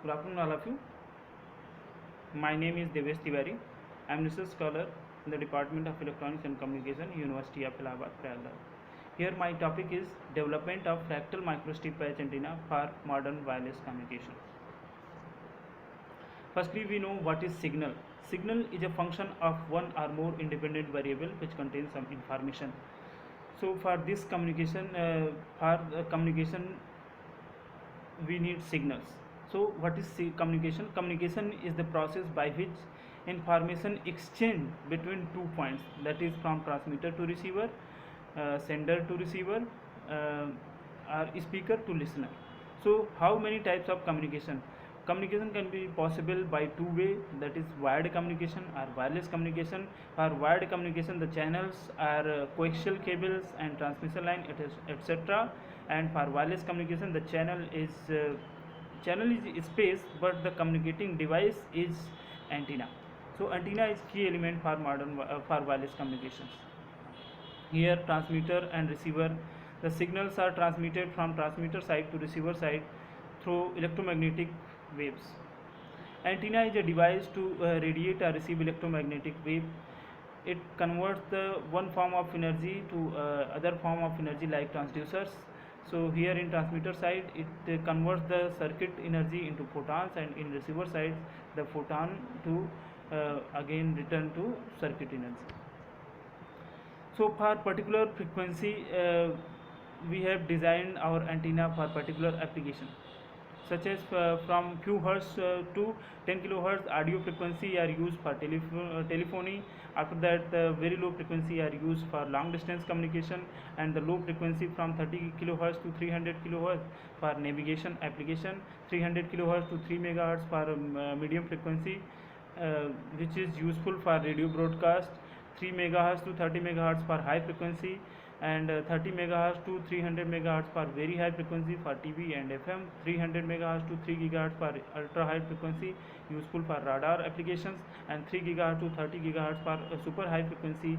Good afternoon, all of you. My name is Devesh Tiwari. I am research scholar in the Department of Electronics and Communication, University of Allahabad, Prayagraj. Here, my topic is development of fractal microstrip patch antenna for modern wireless communication. Firstly, we know what is signal. Signal is a function of one or more independent variable which contains some information. So, for this communication, we need signals. So what is communication? Communication is the process by which information exchange between 2 points, that is from transmitter to receiver, sender to receiver, or speaker to listener. So how many types of communication? Communication can be possible by two way, that is wired communication or wireless communication. For wired communication, the channels are coaxial cables and transmission line, etc. And for wireless communication, the channel is space, but the communicating device is antenna. So antenna is key element for for wireless communications. Here transmitter and receiver, the signals are transmitted from transmitter side to receiver side through electromagnetic waves. Antenna is a device to radiate or receive electromagnetic wave. It converts the one form of energy to other form of energy like transducers. So here in transmitter side, it converts the circuit energy into photons, and in receiver side, the photon to again return to circuit energy. So for particular frequency, we have designed our antenna for particular application, such as from few hertz to 10 kilohertz audio frequency are used for telephony. After that, the very low frequency are used for long distance communication, and the low frequency from 30 kilohertz to 300 kilohertz for navigation application, 300 kilohertz to 3 megahertz for medium frequency, which is useful for radio broadcast, 3 megahertz to 30 megahertz for high frequency, and 30 megahertz to 300 megahertz for very high frequency for TV and FM, 300 megahertz to 3 gigahertz for ultra high frequency, useful for radar applications, and 3 gigahertz to 30 gigahertz for super high frequency,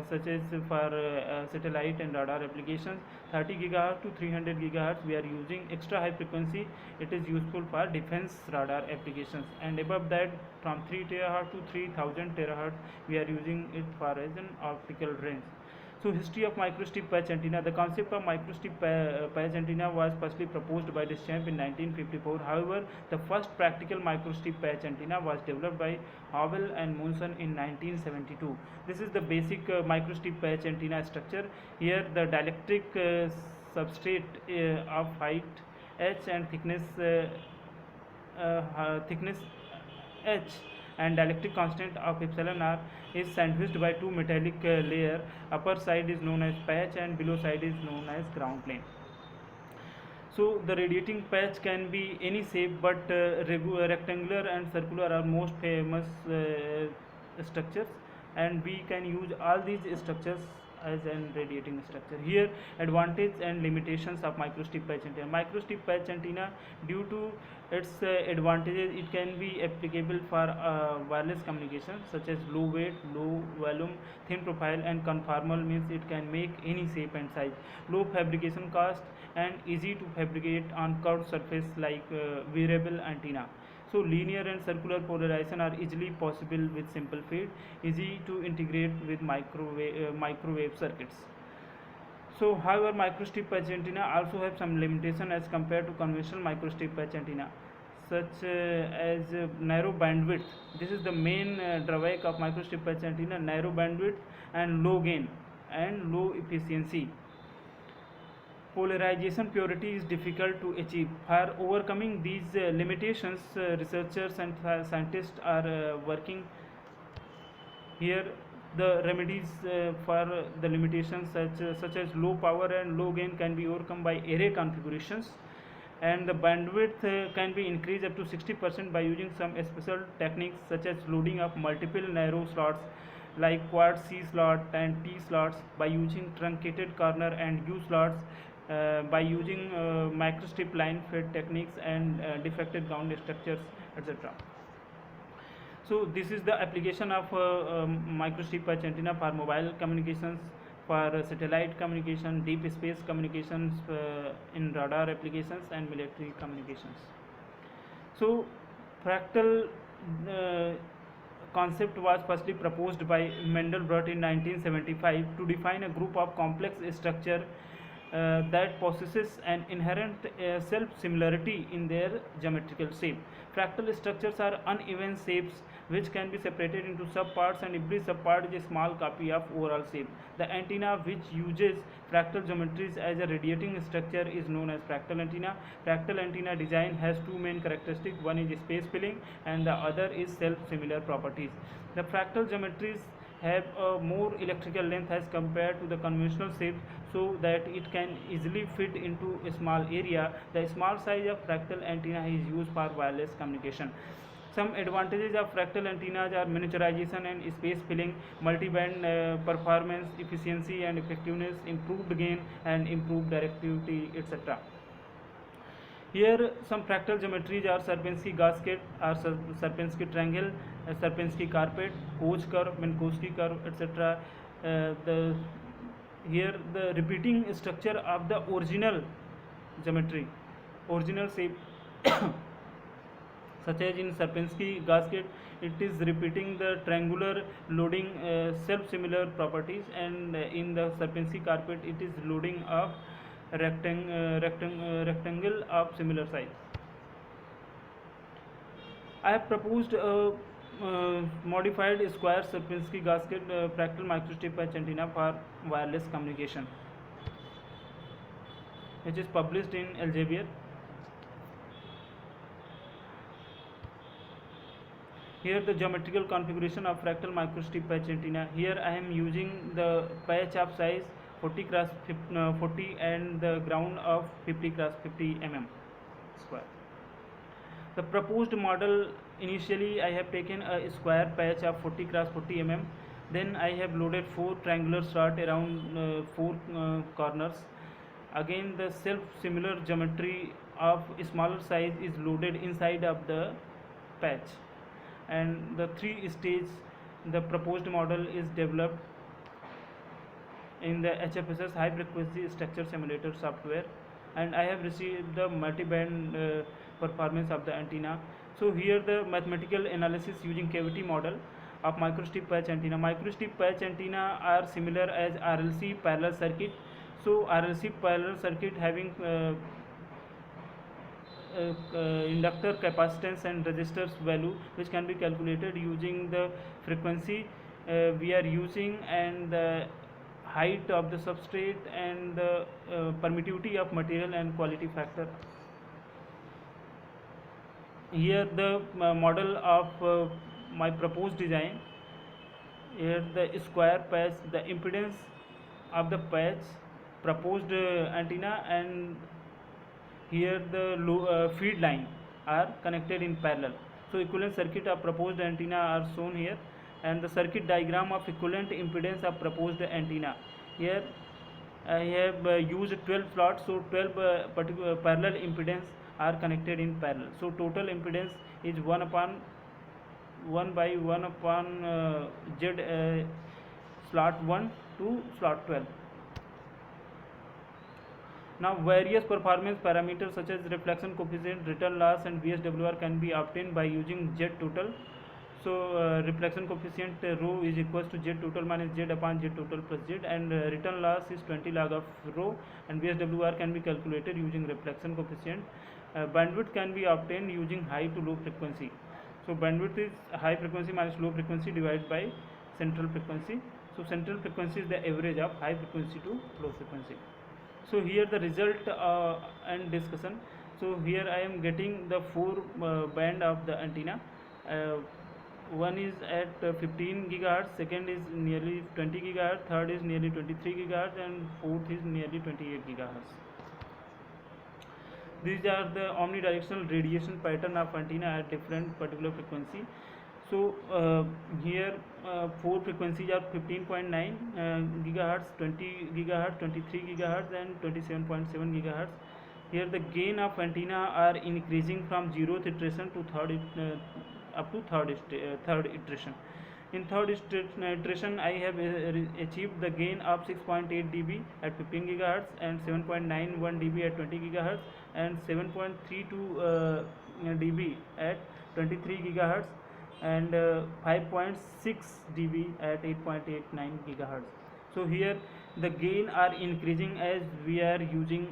such as for satellite and radar applications. 30 gigahertz to 300 gigahertz we are using extra high frequency. It is useful for defense radar applications, and above that from 3 terahertz to 3000 terahertz we are using it for as an optical range. So history of microstrip patch antenna. The concept of microstrip patch antenna was firstly proposed by Deschamps in 1954. However, the first practical microstrip patch antenna was developed by Howell and Munson in 1972. This is the basic microstrip patch antenna structure. Here the dielectric substrate of height h and thickness h and dielectric constant of epsilon r is sandwiched by two metallic layer. Upper side is known as patch and below side is known as ground plane. So the radiating patch can be any shape, but rectangular and circular are most famous structures, and we can use all these structures as an radiating structure. Here advantage and limitations of microstrip patch antenna. Microstrip patch antenna, due to its advantages, it can be applicable for wireless communication such as low weight, low volume, thin profile, and conformal, means it can make any shape and size. Low fabrication cost and easy to fabricate on curved surface like wearable antenna. So linear and circular polarization are easily possible with simple feed, easy to integrate with microwave circuits. So however, microstrip patch antenna also have some limitation as compared to conventional microstrip patch antenna, such as narrow bandwidth. This is the main drawback of microstrip patch antenna: narrow bandwidth and low gain and low efficiency. Polarization purity is difficult to achieve. For overcoming these limitations, researchers and scientists are working. Here the remedies for the limitations such as low power and low gain can be overcome by array configurations, and the bandwidth can be increased up to 60% by using some special techniques such as loading of multiple narrow slots like quad C slot and T slots, by using truncated corner and U slots, by using microstrip line fed techniques and defected ground structures, etc. So this is the application of microstrip patch antenna for mobile communications, for satellite communication, deep space communications, in radar applications and military communications. So fractal uh, concept was firstly proposed by Mandelbrot in 1975 to define a group of complex structure that possesses an inherent self-similarity in their geometrical shape. Fractal structures are uneven shapes which can be separated into subparts, and every subpart is a small copy of overall shape. The antenna, which uses fractal geometries as a radiating structure, is known as fractal antenna. Fractal antenna design has two main characteristics. One is space filling and the other is self-similar properties. The fractal geometries have a more electrical length as compared to the conventional shapes, so that it can easily fit into a small area. The small size of fractal antenna is used for wireless communication. Some advantages of fractal antennas are miniaturization and space filling, multi-band performance, efficiency and effectiveness, improved gain and improved directivity, etc. Here some fractal geometries are Sierpinski gasket or Sierpinski triangle, Sierpinski carpet, Koch curve, Minkowski curve, etc. The here the repeating structure of the original geometry, original shape, such as in Sierpinski gasket, it is repeating the triangular loading self-similar properties, and in the Sierpinski carpet, it is loading of rectangle of similar size. I have proposed a modified square Sierpinski gasket fractal microstrip patch antenna for wireless communication, which is published in Elsevier. Here the geometrical configuration of fractal microstrip patch antenna. Here I am using the patch of size 40 cross 40 and the ground of 50 cross 50 mm square. The proposed model, initially I have taken a square patch of 40 cross 40 mm. Then I have loaded 4 triangular slots around 4 corners. Again the self-similar geometry of smaller size is loaded inside of the patch, and the 3 stage the proposed model is developed in the HFSS high frequency structure simulator software, and I have received the multi-band performance of the antenna. So here the mathematical analysis using cavity model of microstrip patch antenna. Microstrip patch antenna are similar as RLC parallel circuit. So RLC parallel circuit having inductor capacitance and resistors value, which can be calculated using the frequency we are using and the height of the substrate and the permittivity of material and quality factor. Here the model of my proposed design. Here the square patch, the impedance of the patch, proposed antenna, and here the feed line are connected in parallel. So equivalent circuit of proposed antenna are shown here, and the circuit diagram of equivalent impedance of proposed antenna. Here I have used 12 slots, so 12 particular parallel impedance are connected in parallel. So total impedance is 1 upon 1 by 1 upon Z slot 1 to slot 12. Now various performance parameters such as reflection coefficient, return loss and VSWR can be obtained by using Z total. So reflection coefficient rho is equals to Z total minus Z upon Z total plus Z, and return loss is 20 log of rho, and VSWR can be calculated using reflection coefficient. Bandwidth can be obtained using high to low frequency. So bandwidth is high frequency minus low frequency divided by central frequency. So central frequency is the average of high frequency to low frequency. So here the result and discussion. So here I am getting the 4 band of the antenna. One is at 15 gigahertz, second is nearly 20 gigahertz, third is nearly 23 gigahertz, and fourth is nearly 28 gigahertz. These are the omnidirectional radiation pattern of antenna at different particular frequency. So here 4 frequencies are 15.9 gigahertz, 20 gigahertz, 23 gigahertz, and 27.7 gigahertz. Here the gain of antenna are increasing from 0th iteration to third up to third iteration. In third iteration, I have achieved the gain of 6.8 dB at 15 GHz and 7.91 dB at 20 GHz and 7.32 dB at 23 GHz and 5.6 dB at 8.89 GHz. So here the gain are increasing as we are using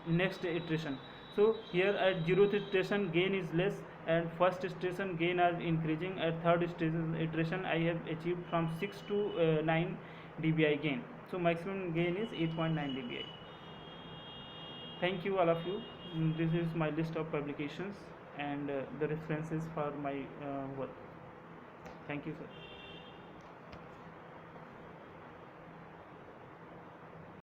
next iteration. So here at 0th iteration gain is less and first iteration gain are increasing. At third iteration I have achieved from 6 to 9 dBi gain. So maximum gain is 8.9 dBi. Thank you all of you. This is my list of publications and the references for my work. Thank you, sir.